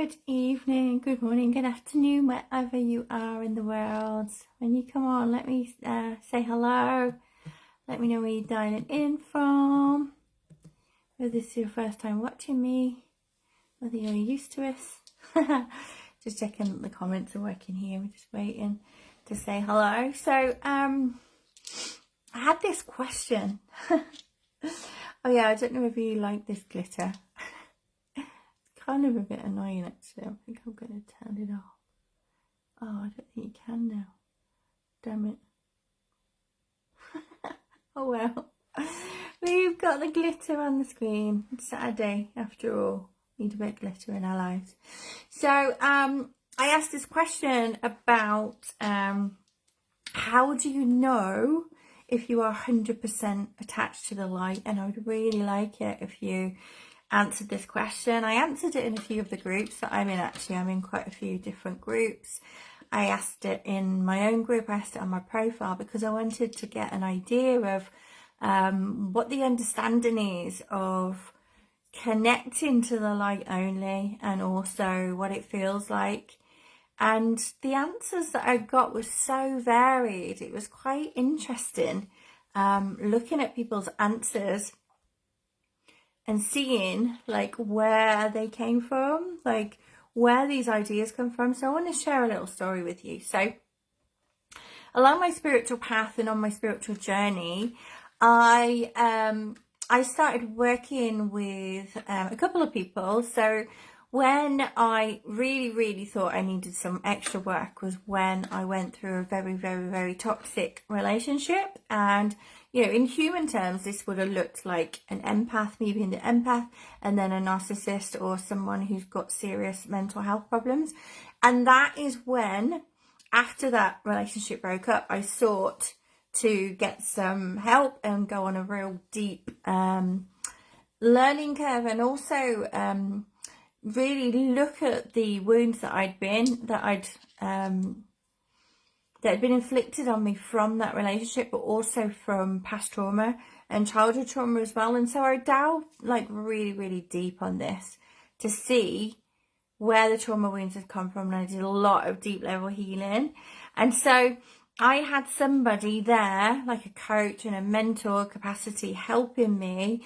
Good evening, good morning, good afternoon, wherever you are in the world. When you come on, let me say hello. Let me know where you're dialing in from. Whether this is your first time watching me, whether you're used to us. Just checking the comments are working here. We're just waiting to say hello. So, I had this question. Oh yeah, I don't know if you like this glitter. Kind of a bit annoying actually. I think I'm going to turn it off. Oh, I don't think you can now. Damn it. Oh well. We've got the glitter on the screen. It's Saturday after all. Need a bit of glitter in our lives. So I asked this question about how do you know if you are 100% attached to the light? And I would really like it if you answered this question. I answered it in a few of the groups that I'm in. Actually, I'm in quite a few different groups. I asked it in my own group, I asked it on my profile, because I wanted to get an idea of what the understanding is of connecting to the light only, and also what it feels like. And the answers that I got were so varied. It was quite interesting looking at people's answers and seeing like where they came from, like where these ideas come from. So I want to share a little story with you. So along my spiritual path and on my spiritual journey, I started working with a couple of people. So when I really thought I needed some extra work was when I went through a very toxic relationship. And you know, in human terms, this would have looked like an empath, me being the empath, and then a narcissist or someone who's got serious mental health problems. And that is when, after that relationship broke up, I sought to get some help and go on a real deep learning curve, and also really look at the wounds that had been inflicted on me from that relationship, but also from past trauma and childhood trauma as well. And so I delved like really deep on this to see where the trauma wounds had come from, and I did a lot of deep level healing. And so I had somebody there, like a coach and a mentor capacity, helping me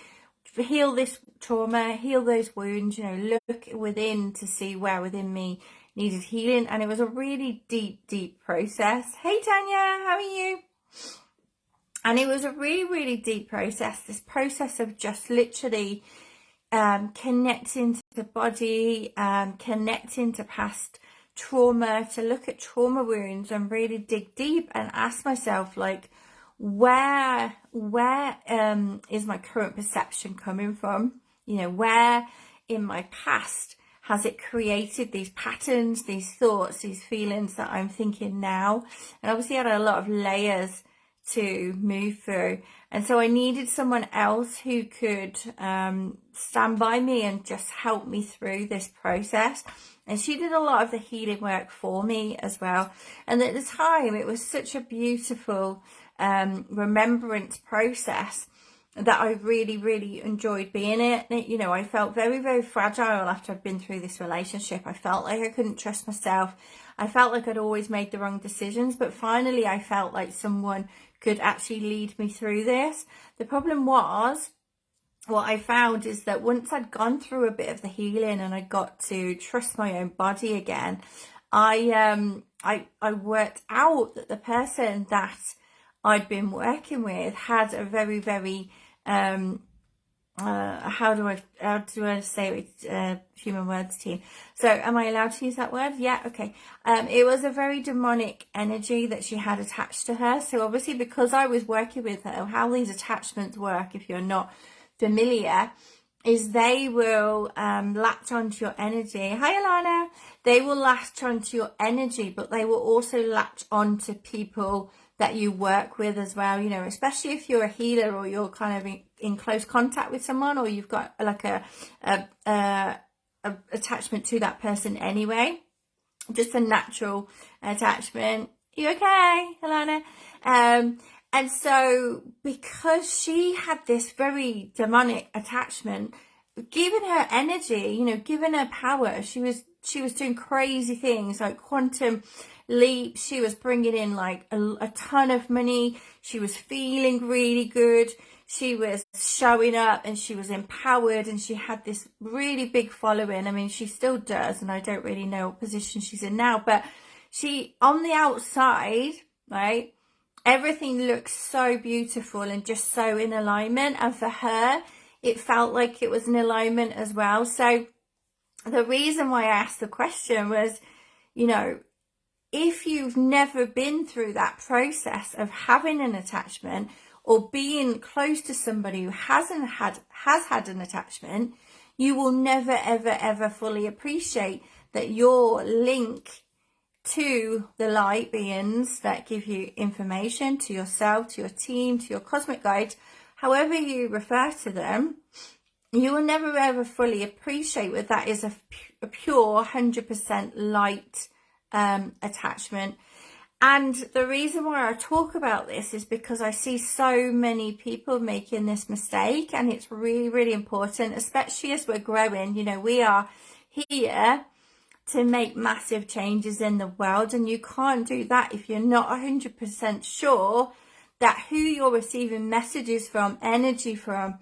heal this trauma, heal those wounds, you know, look within to see where within me needed healing. And it was a really deep process. Hey Tanya, how are you? And it was a really deep process, this process of just literally connecting to the body, connecting to past trauma, to look at trauma wounds and really dig deep and ask myself, like, where is my current perception coming from? You know, where in my past has it created these patterns, these thoughts, these feelings that I'm thinking now? And obviously I had a lot of layers to move through. And so I needed someone else who could stand by me and just help me through this process. And she did a lot of the healing work for me as well. And at the time, it was such a beautiful remembrance process that I really enjoyed being in it. You know, I felt very fragile after I'd been through this relationship. I felt like I couldn't trust myself. I felt like I'd always made the wrong decisions, but finally I felt like someone could actually lead me through this. The problem was, what I found is that once I'd gone through a bit of the healing and I got to trust my own body again, I worked out that the person that I'd been working with had a very how do I say it, human words team. So am I allowed to use that word? Yeah, okay. It was a very demonic energy that she had attached to her. So obviously, because I was working with her, how these attachments work, if you're not familiar, is they will latch onto your energy. Hi Alana. They will latch onto your energy, but they will also latch onto people that you work with as well, you know, especially if you're a healer or you're kind of in close contact with someone, or you've got like a attachment to that person anyway, just a natural attachment. You okay, Alana? And so because she had this very demonic attachment, given her energy, you know, given her power, she was she was doing crazy things like quantum leaps. She was bringing in like a ton of money. She was feeling really good. She was showing up and she was empowered, and she had this really big following. I mean, she still does, and I don't really know what position she's in now, but she, on the outside, right, everything looks so beautiful and just so in alignment. And for her, it felt like it was in alignment as well. So the reason why I asked the question was, you know, if you've never been through that process of having an attachment or being close to somebody who has had an attachment, you will never, ever, ever fully appreciate that your link to the light beings that give you information, to yourself, to your team, to your cosmic guides, however you refer to them, you will never ever fully appreciate what that is, a pure 100% light attachment. And the reason why I talk about this is because I see so many people making this mistake, and it's really, really important, especially as we're growing. You know, we are here to make massive changes in the world, and you can't do that if you're not 100% sure that who you're receiving messages from, energy from,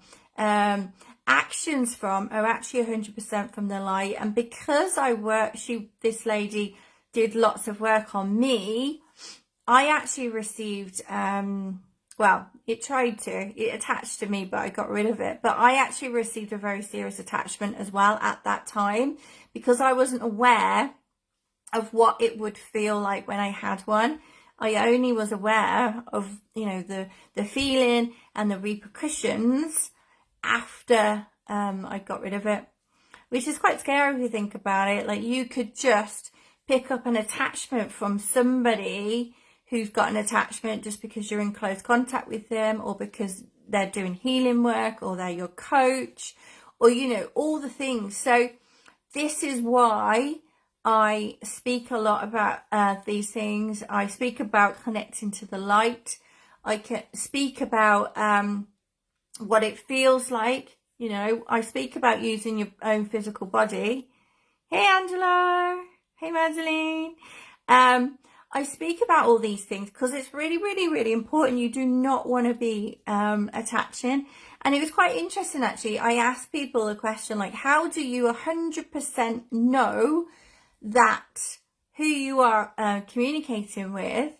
actions from are actually 100% from the light. And because this lady did lots of work on me, I actually received, it attached to me, but I got rid of it. But I actually received a very serious attachment as well at that time, because I wasn't aware of what it would feel like when I had one. I only was aware of, you know, the feeling and the repercussions after I got rid of it, which is quite scary if you think about it. Like, you could just pick up an attachment from somebody who's got an attachment just because you're in close contact with them, or because they're doing healing work, or they're your coach, or, you know, all the things. So this is why I speak a lot about these things. I speak about connecting to the light. I can speak about what it feels like. You know, I speak about using your own physical body. Hey, Angelo. Hey, Madeline. I speak about all these things because it's really, really, really important. You do not want to be attaching. And it was quite interesting, actually. I asked people a question like, how do you 100% know that who you are communicating with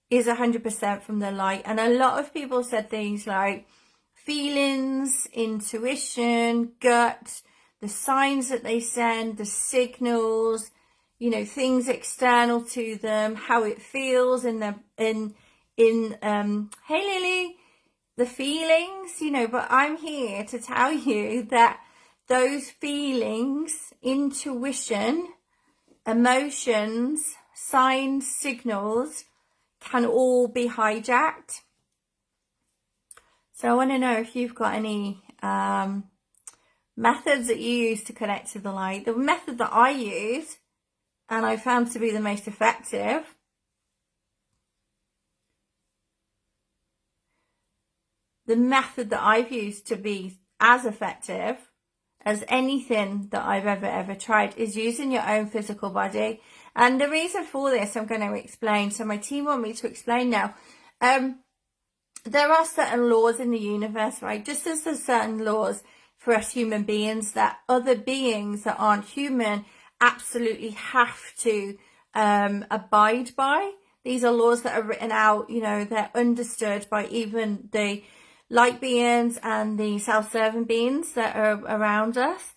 is 100% from the light? And a lot of people said things like feelings, intuition, gut, the signs that they send, the signals, you know, things external to them, how it feels hey Lily, the feelings, you know. But I'm here to tell you that those feelings, intuition, emotions, signs, signals can all be hijacked. So I want to know if you've got any methods that you use to connect to the light. The method that I use, and I found to be the most effective, the method that I've used to be as effective as anything that I've ever tried, is using your own physical body. And the reason for this, I'm going to explain. So my team want me to explain now. There are certain laws in the universe, right? Just as there's certain laws for us human beings that other beings that aren't human absolutely have to abide by. These are laws that are written out, you know, they're understood by even the light beings and the self-serving beings that are around us.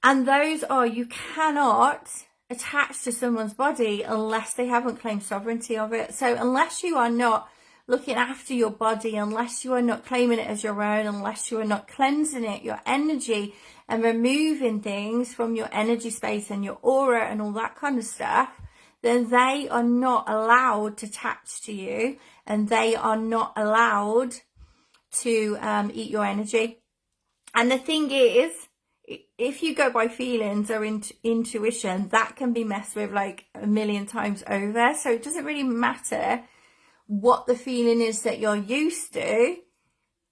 And those are, you cannot attach to someone's body unless they haven't claimed sovereignty of it. So unless you are not looking after your body, unless you are not claiming it as your own, unless you are not cleansing it, your energy, and removing things from your energy space and your aura and all that kind of stuff, then they are not allowed to attach to you, and they are not allowed to eat your energy. And the thing is, if you go by feelings or intuition, that can be messed with like a million times over. So it doesn't really matter what the feeling is that you're used to.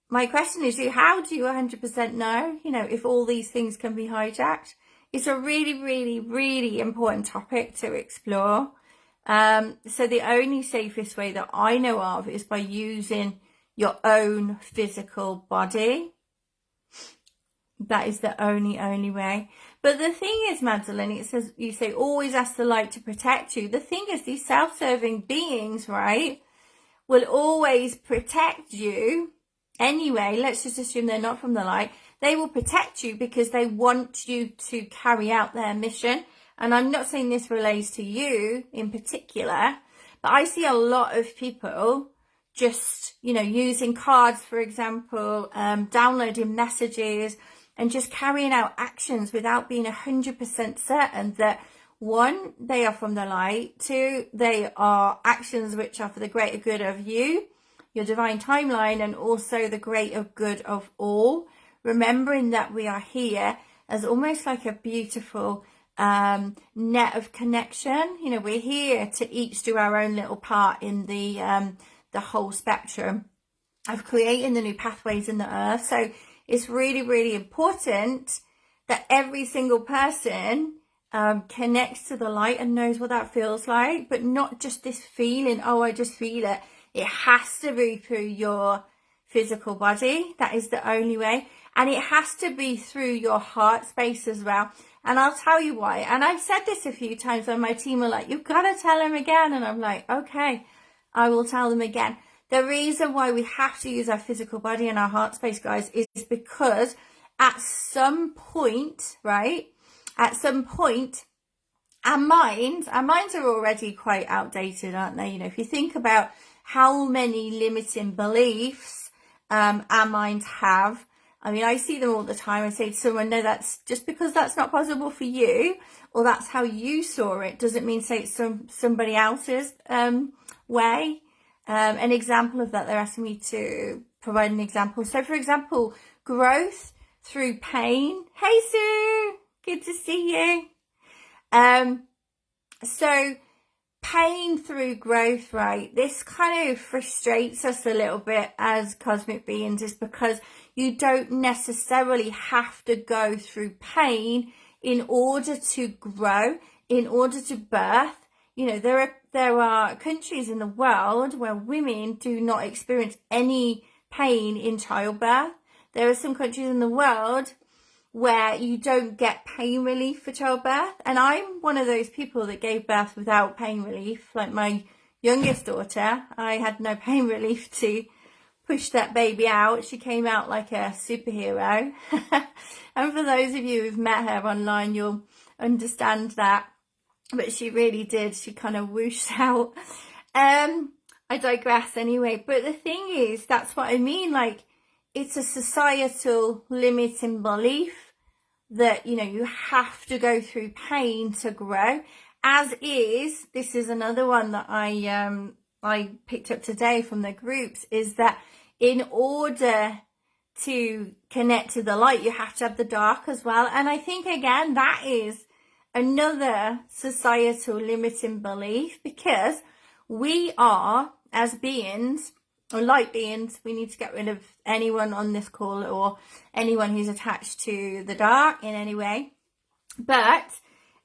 My question is, how do you 100% know, you know, if all these things can be hijacked? it's a really, really, really important topic to explore. So the only safest way that I know of is by using your own physical body. That is the only way. But the thing is, Magdalene, it says, you say, always ask the light to protect you. The thing is, these self-serving beings, right, will always protect you anyway. Let's just assume they're not from the light. They will protect you because they want you to carry out their mission. And I'm not saying this relates to you in particular, but I see a lot of people just, you know, using cards, for example, downloading messages and just carrying out actions without being 100% certain that, one, they are from the light, two, they are actions which are for the greater good of you, your divine timeline, and also the greater good of all. Remembering that we are here as almost like a beautiful net of connection. You know, we're here to each do our own little part in the whole spectrum of creating the new pathways in the earth. So it's really, really important that every single person connects to the light and knows what that feels like, but not just this feeling, oh, I just feel it. It has to be through your physical body. That is the only way. And it has to be through your heart space as well. And I'll tell you why. And I've said this a few times when my team are like, you've got to tell them again. And I'm like, okay, I will tell them again. The reason why we have to use our physical body and our heart space, guys, is because at some point, right? At some point, our minds are already quite outdated, aren't they? You know, if you think about how many limiting beliefs our minds have. I mean, I see them all the time. I say to someone, no, that's just because that's not possible for you, or that's how you saw it, doesn't mean say it's somebody else's way. An example of that, they're asking me to provide an example. So, for example, growth through pain. Hey, Sue, good to see you. So pain through growth, right? This kind of frustrates us a little bit as cosmic beings, is because you don't necessarily have to go through pain in order to grow, in order to birth. You know, there are countries in the world where women do not experience any pain in childbirth. There are some countries in the world where you don't get pain relief for childbirth. And I'm one of those people that gave birth without pain relief. Like my youngest daughter, I had no pain relief to push that baby out. She came out like a superhero. And for those of you who've met her online, you'll understand that. But she really did. She kind of whooshed out. I digress anyway. But the thing is, that's what I mean. Like, it's a societal limiting belief that, you know, you have to go through pain to grow. As is, this is another one that I picked up today from the groups, is that in order to connect to the light, you have to have the dark as well. And I think, again, that is another societal limiting belief, because we are, as beings, or light beings, we need to get rid of anyone on this call or anyone who's attached to the dark in any way. But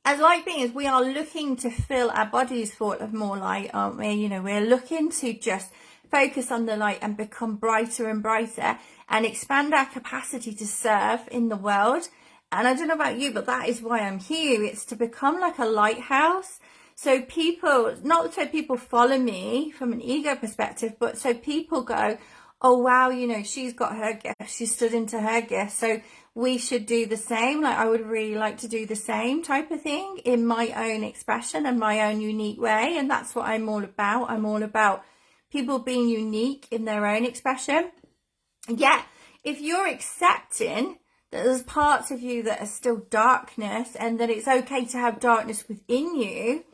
as light beings, we are looking to fill our bodies full of more light, aren't we? You know, we're looking to just focus on the light and become brighter and brighter and expand our capacity to serve in the world. And I don't know about you, but that is why I'm here. It's to become like a lighthouse. So people, not so people follow me from an ego perspective, but so people go, oh, wow, you know, she's got her gift. She stood into her gift. So we should do the same. Like, I would really like to do the same type of thing in my own expression and my own unique way. And that's what I'm all about. I'm all about people being unique in their own expression. Yeah, if you're accepting that there's parts of you that are still darkness and that it's okay to have darkness within you,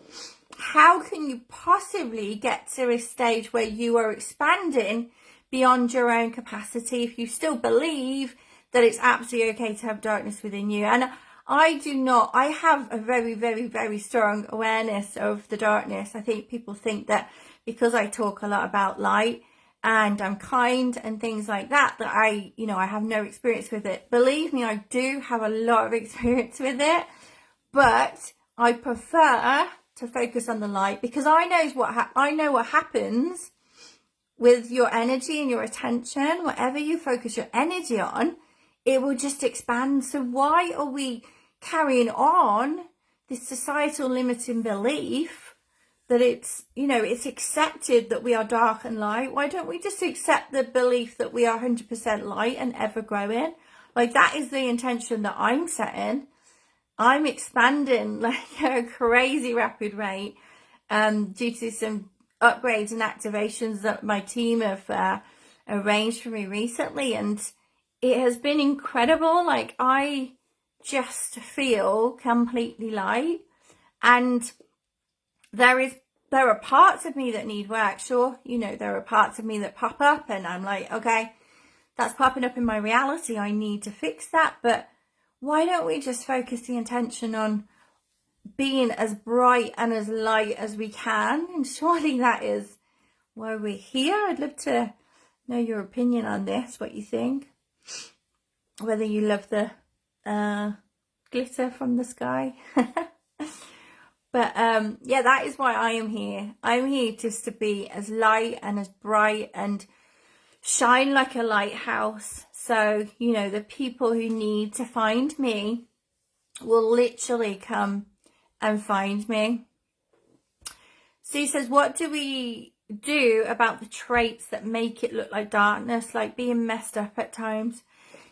how can you possibly get to a stage where you are expanding beyond your own capacity if you still believe that it's absolutely okay to have darkness within you? And I have a very, very, very strong awareness of the darkness. I think people think that because I talk a lot about light, and I'm kind and things like that, that I have no experience with it. Believe me, I do have a lot of experience with it, but I prefer to focus on the light, because I know what happens with your energy and your attention. Whatever you focus your energy on, it will just expand. So why are we carrying on this societal limiting belief that it's accepted that we are dark and light? Why don't we just accept the belief that we are 100% light and ever growing? Like, that is the intention that I'm setting. I'm expanding like at a crazy rapid rate due to some upgrades and activations that my team have arranged for me recently, and it has been incredible. Like, I just feel completely light, and there are parts of me that need work. Sure, there are parts of me that pop up and I'm like, okay, that's popping up in my reality, I need to fix that. But why don't we just focus the intention on being as bright and as light as we can? And surely that is why we're here. I'd love to know your opinion on this, what you think, whether you love the glitter from the sky. But yeah, that is why I am here. I'm here just to be as light and as bright and shine like a lighthouse. So, the people who need to find me will literally come and find me. So he says, what do we do about the traits that make it look like darkness, like being messed up at times?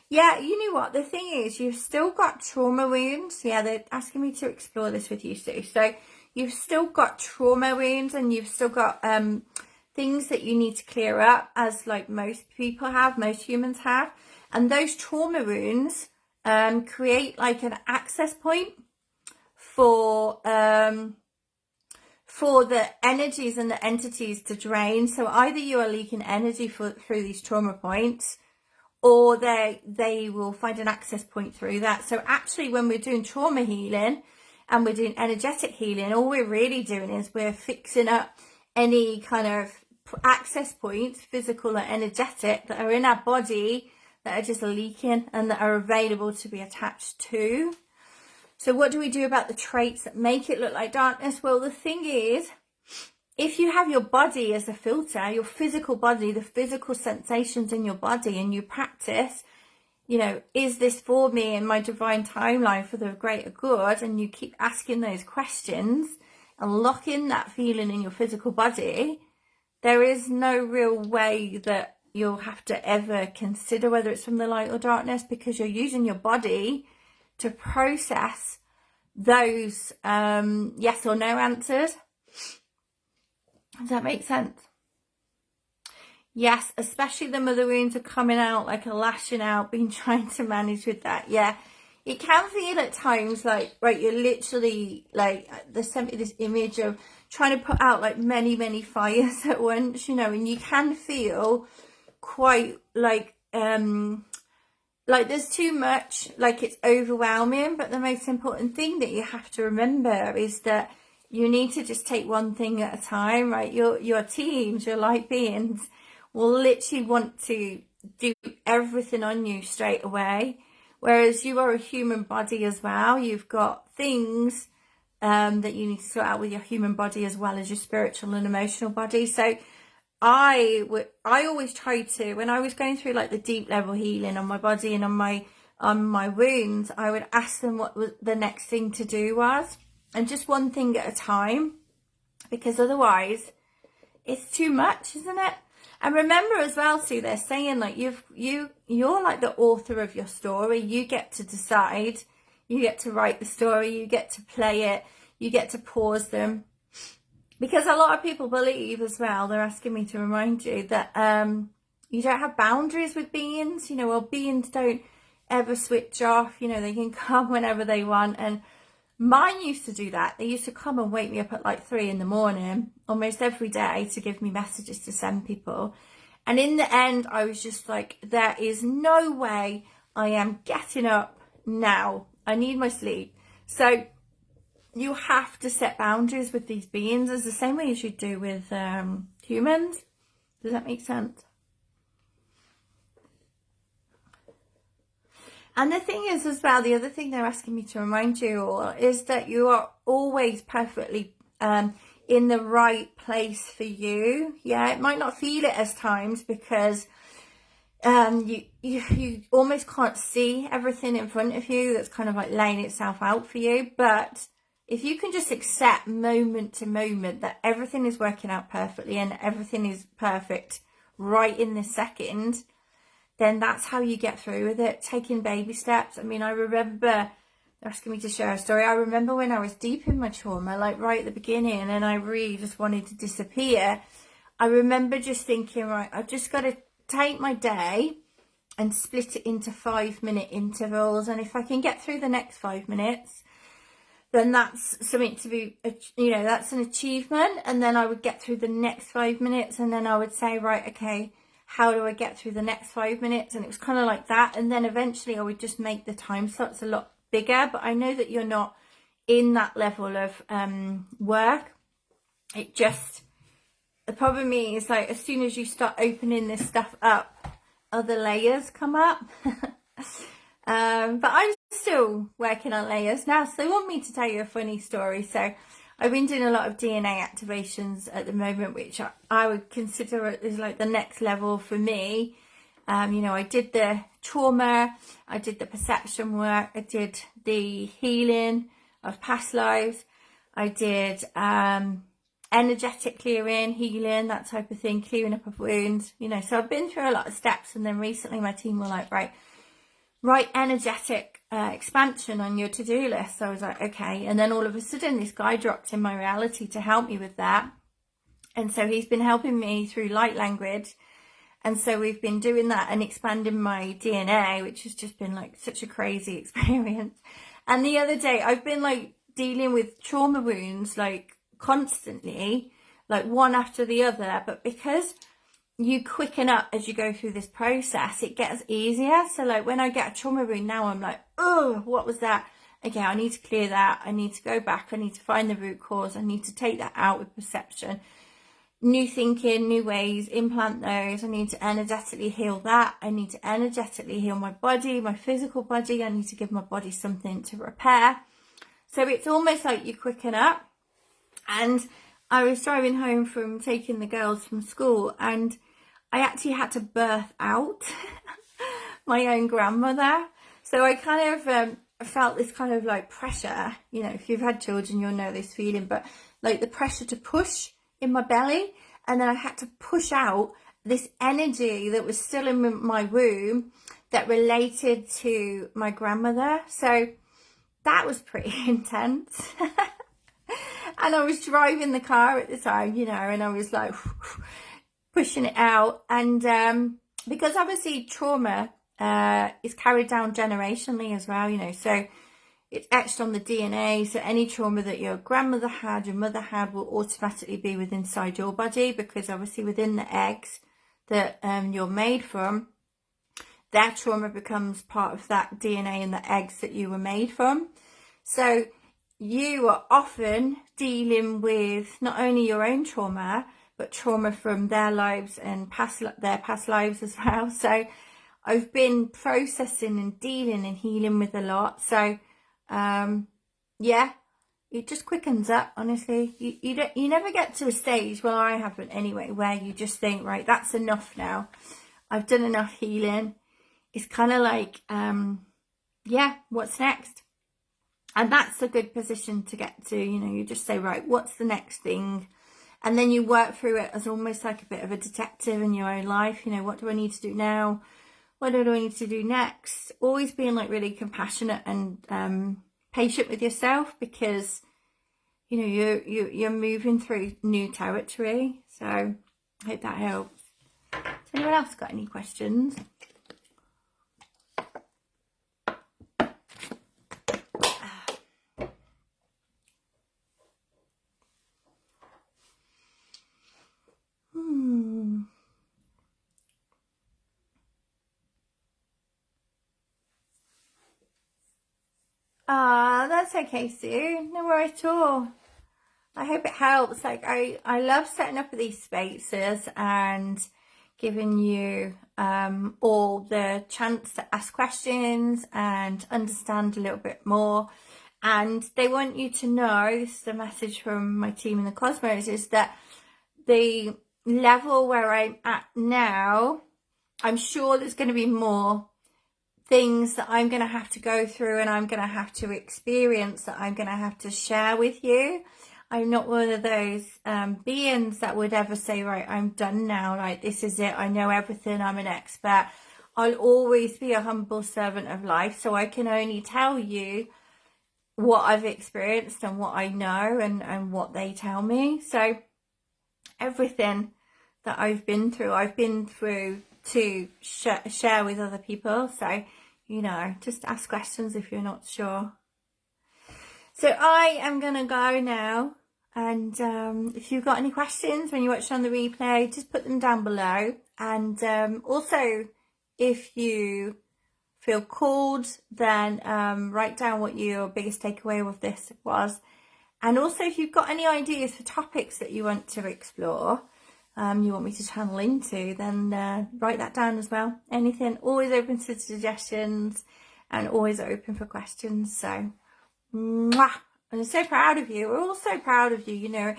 Yeah, you know what? The thing is, you've still got trauma wounds. Yeah, they're asking me to explore this with you, Sue. So you've still got trauma wounds, and you've still got things that you need to clear up, as like most people have, most humans have. And those trauma wounds create like an access point for the energies and the entities to drain. So either you are leaking energy through these trauma points, or they will find an access point through that. So actually, when we're doing trauma healing and we're doing energetic healing, all we're really doing is we're fixing up any kind of access points, physical or energetic, that are in our body that are just leaking and that are available to be attached to. So what do we do about the traits that make it look like darkness? Well, the thing is, if you have your body as a filter, your physical body, the physical sensations in your body, and you practice, is this for me in my divine timeline for the greater good? And you keep asking those questions and lock in that feeling in your physical body, there is no real way that you'll have to ever consider whether it's from the light or darkness, because you're using your body to process those yes or no answers. Does that make sense? Yes, especially the mother wounds are coming out like a lashing out, been trying to manage with that. Yeah, it can feel at times like, right, you're literally like, they sent me this image of trying to put out like many fires at once, and you can feel quite like there's too much, like it's overwhelming. But the most important thing that you have to remember is that you need to just take one thing at a time, right? Your teams, your light beings, will literally want to do everything on you straight away. Whereas you are a human body as well. You've got things that you need to sort out with your human body as well as your spiritual and emotional body. So I always tried to, when I was going through like the deep level healing on my body and on my wounds, I would ask them what the next thing to do was, and just one thing at a time, because otherwise it's too much, isn't it? And remember as well, Sue, they're saying like you're like the author of your story. You get to decide, you get to write the story, you get to play it, you get to pause them. Because a lot of people believe as well, they're asking me to remind you that you don't have boundaries with beings. Well, beings don't ever switch off. They can come whenever they want. And mine used to do that. They used to come and wake me up at like 3 a.m, almost every day, to give me messages to send people. And in the end, I was just like, there is no way I am getting up now. I need my sleep. So you have to set boundaries with these beings, as the same way as you do with humans. Does that make sense? And the thing is as well, the other thing they're asking me to remind you all is that you are always perfectly in the right place for you. Yeah, it might not feel it as times because you almost can't see everything in front of you that's kind of like laying itself out for you. But if you can just accept moment to moment that everything is working out perfectly and everything is perfect right in this second, then that's how you get through with it, taking baby steps. I mean, I remember, they're asking me to share a story. I remember when I was deep in my trauma, like right at the beginning, and I really just wanted to disappear. I remember just thinking, right, I've just got to take my day and split it into 5-minute intervals. And if I can get through the next 5 minutes, then that's something to be, that's an achievement. And then I would get through the next 5 minutes, and then I would say, right, okay, how do I get through the next 5 minutes? And it was kind of like that. And then eventually I would just make the time slots a lot bigger. But I know that you're not in that level of work. The problem is, like, as soon as you start opening this stuff up, other layers come up. But I'm still working on layers now. So they want me to tell you a funny story. So I've been doing a lot of DNA activations at the moment, which I would consider is like the next level for me. I did the trauma, I did the perception work, I did the healing of past lives, I did energetic clearing, healing, that type of thing, clearing up of wounds, so I've been through a lot of steps. And then recently my team were like, right, energetic expansion on your to-do list. So I was like, okay. And then all of a sudden this guy dropped in my reality to help me with that. And so he's been helping me through light language. And so we've been doing that and expanding my DNA, which has just been like such a crazy experience. And the other day I've been like dealing with trauma wounds like constantly, like one after the other. But because you quicken up as you go through this process, it gets easier. So like when I get a trauma wound now, I'm like, oh, what was that? Okay, I need to clear that. I need to go back. I need to find the root cause. I need to take that out with perception. New thinking, new ways, implant those. I need to energetically heal that. I need to energetically heal my body, my physical body. I need to give my body something to repair. So it's almost like you quicken up. And I was driving home from taking the girls from school, and I actually had to birth out my own grandmother. So I kind of felt this kind of like pressure, if you've had children, you'll know this feeling, but like the pressure to push in my belly. And then I had to push out this energy that was still in my womb that related to my grandmother. So that was pretty intense. And I was driving the car at the time, and I was like pushing it out. And because obviously trauma is carried down generationally as well, so it's etched on the DNA. So any trauma that your grandmother had, your mother had, will automatically be within inside your body, because obviously within the eggs that you're made from, their trauma becomes part of that DNA in the eggs that you were made from. So you are often dealing with not only your own trauma, but trauma from their lives and their past lives as well. So I've been processing and dealing and healing with a lot. So it just quickens up, honestly. You never get to a stage, well, I haven't anyway, where you just think, right, that's enough now. I've done enough healing. It's kind of like, what's next? And that's a good position to get to. You just say, right, what's the next thing? And then you work through it as almost like a bit of a detective in your own life. What do I need to do now? What do I need to do next? Always being like really compassionate and patient with yourself, because you're moving through new territory. So I hope that helps. Has anyone else got any questions? Ah, that's okay, Sue. No worries at all. I hope it helps. Like I love setting up these spaces and giving you all the chance to ask questions and understand a little bit more. And they want you to know, this is a message from my team in the Cosmos, is that the level where I'm at now, I'm sure there's going to be more things that I'm going to have to go through and I'm going to have to experience, that I'm going to have to share with you. I'm not one of those beings that would ever say, right, I'm done now, like this is it, I know everything, I'm an expert. I'll always be a humble servant of life, so I can only tell you what I've experienced and what I know and what they tell me. So everything that I've been through to share with other people. So, you know, just ask questions if you're not sure. So I am going to go now. And if you've got any questions when you watch on the replay, just put them down below. And also, if you feel called, then write down what your biggest takeaway with this was. And also, if you've got any ideas for topics that you want to explore, you want me to channel into, then write that down as well. Anything, always open to suggestions and always open for questions. So, mwah! And I'm so proud of you. We're all so proud of you. You know,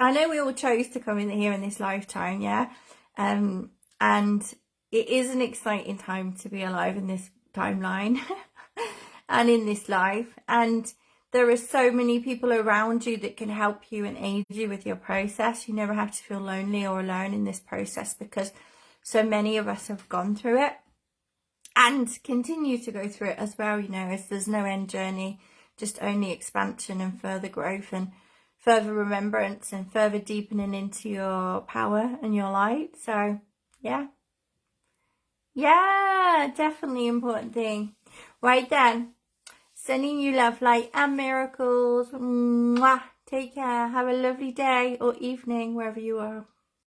I know we all chose to come in here in this lifetime, yeah? And it is an exciting time to be alive in this timeline and in this life. And there are so many people around you that can help you and aid you with your process. You never have to feel lonely or alone in this process, because so many of us have gone through it and continue to go through it as well. You know, as there's no end journey, just only expansion and further growth and further remembrance and further deepening into your power and your light. So yeah, definitely important thing. Right then, sending you love, light and miracles. Mwah. Take care. Have a lovely day or evening wherever you are.